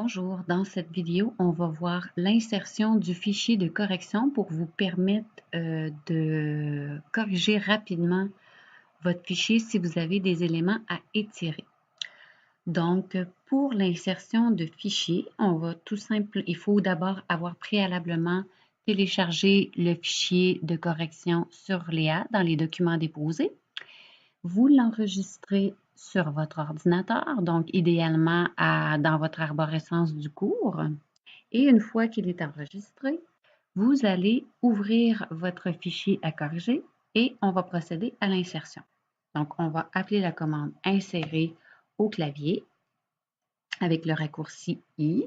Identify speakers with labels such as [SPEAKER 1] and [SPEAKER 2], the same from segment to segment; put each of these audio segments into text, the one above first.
[SPEAKER 1] Bonjour, dans cette vidéo, on va voir l'insertion du fichier de correction pour vous permettre de corriger rapidement votre fichier si vous avez des éléments à étirer. Donc, pour l'insertion de fichier, il faut d'abord avoir préalablement téléchargé le fichier de correction sur Léa dans les documents déposés. Vous l'enregistrez sur votre ordinateur, donc idéalement dans votre arborescence du cours. Et une fois qu'il est enregistré, vous allez ouvrir votre fichier à corriger et on va procéder à l'insertion. Donc, on va appeler la commande « Insérer » au clavier avec le raccourci « I ».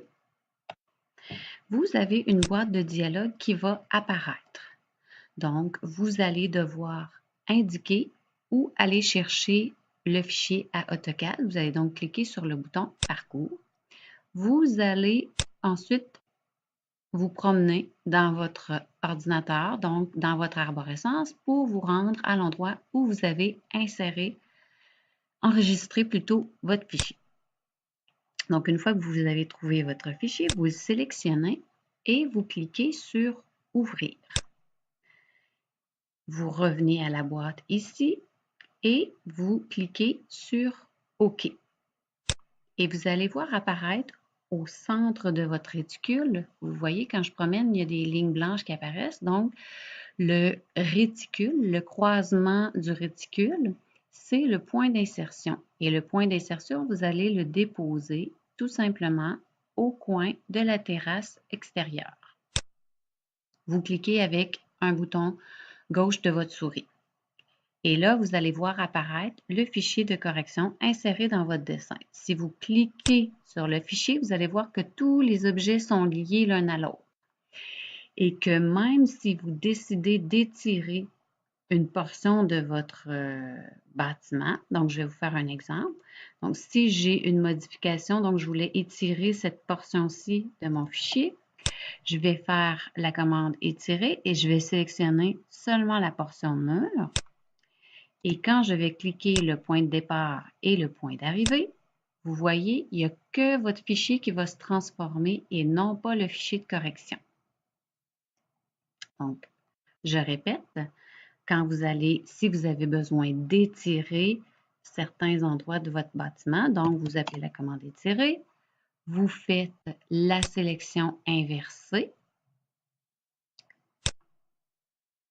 [SPEAKER 1] Vous avez une boîte de dialogue qui va apparaître. Donc, vous allez devoir indiquer où aller chercher le fichier à AutoCAD. Vous allez donc cliquer sur le bouton « Parcours ». Vous allez ensuite vous promener dans votre ordinateur, donc dans votre arborescence, pour vous rendre à l'endroit où vous avez enregistré plutôt votre fichier. Donc, une fois que vous avez trouvé votre fichier, vous le sélectionnez et vous cliquez sur « Ouvrir ». Vous revenez à la boîte ici et vous cliquez sur OK. Et vous allez voir apparaître au centre de votre réticule, vous voyez quand je promène, il y a des lignes blanches qui apparaissent. Donc, le réticule, le croisement du réticule, c'est le point d'insertion. Et le point d'insertion, vous allez le déposer tout simplement au coin de la terrasse extérieure. Vous cliquez avec un bouton gauche de votre souris. Et là, vous allez voir apparaître le fichier de correction inséré dans votre dessin. Si vous cliquez sur le fichier, vous allez voir que tous les objets sont liés l'un à l'autre. Et que même si vous décidez d'étirer une portion de votre bâtiment, donc je vais vous faire un exemple. Donc, si j'ai une modification, donc je voulais étirer cette portion-ci de mon fichier, je vais faire la commande étirer et je vais sélectionner seulement la portion de mur. Et quand je vais cliquer le point de départ et le point d'arrivée, vous voyez, il n'y a que votre fichier qui va se transformer et non pas le fichier de correction. Donc, je répète, si vous avez besoin d'étirer certains endroits de votre bâtiment, donc vous appelez la commande étirer, vous faites la sélection inversée,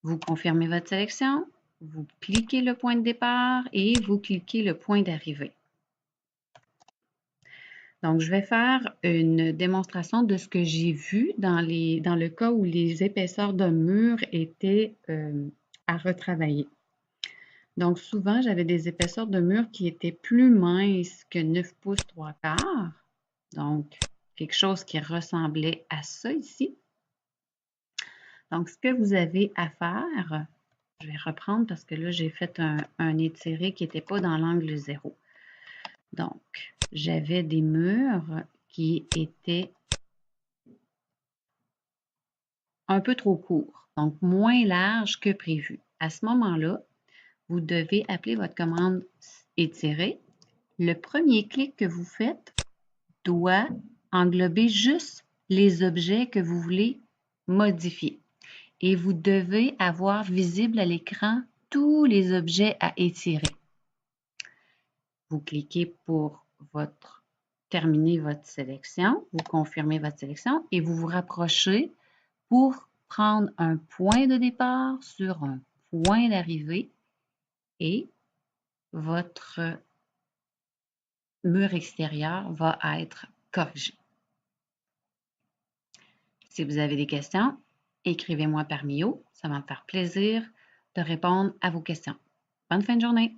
[SPEAKER 1] vous confirmez votre sélection, vous cliquez le point de départ et vous cliquez le point d'arrivée. Donc, je vais faire une démonstration de ce que j'ai vu dans le cas où les épaisseurs de mur étaient à retravailler. Donc, souvent, j'avais des épaisseurs de mur qui étaient plus minces que 9 pouces 3/4. Donc, quelque chose qui ressemblait à ça ici. Donc, ce que vous avez à faire, je vais reprendre parce que là, j'ai fait un étiré qui n'était pas dans l'angle 0. Donc, j'avais des murs qui étaient un peu trop courts, donc moins larges que prévu. À ce moment-là, vous devez appeler votre commande étirer. Le premier clic que vous faites doit englober juste les objets que vous voulez modifier. Et vous devez avoir visible à l'écran tous les objets à étirer. Vous cliquez pour terminer votre sélection, vous confirmez votre sélection et vous vous rapprochez pour prendre un point de départ sur un point d'arrivée et votre mur extérieur va être corrigé. Si vous avez des questions, écrivez-moi par Mio. Ça va me faire plaisir de répondre à vos questions. Bonne fin de journée!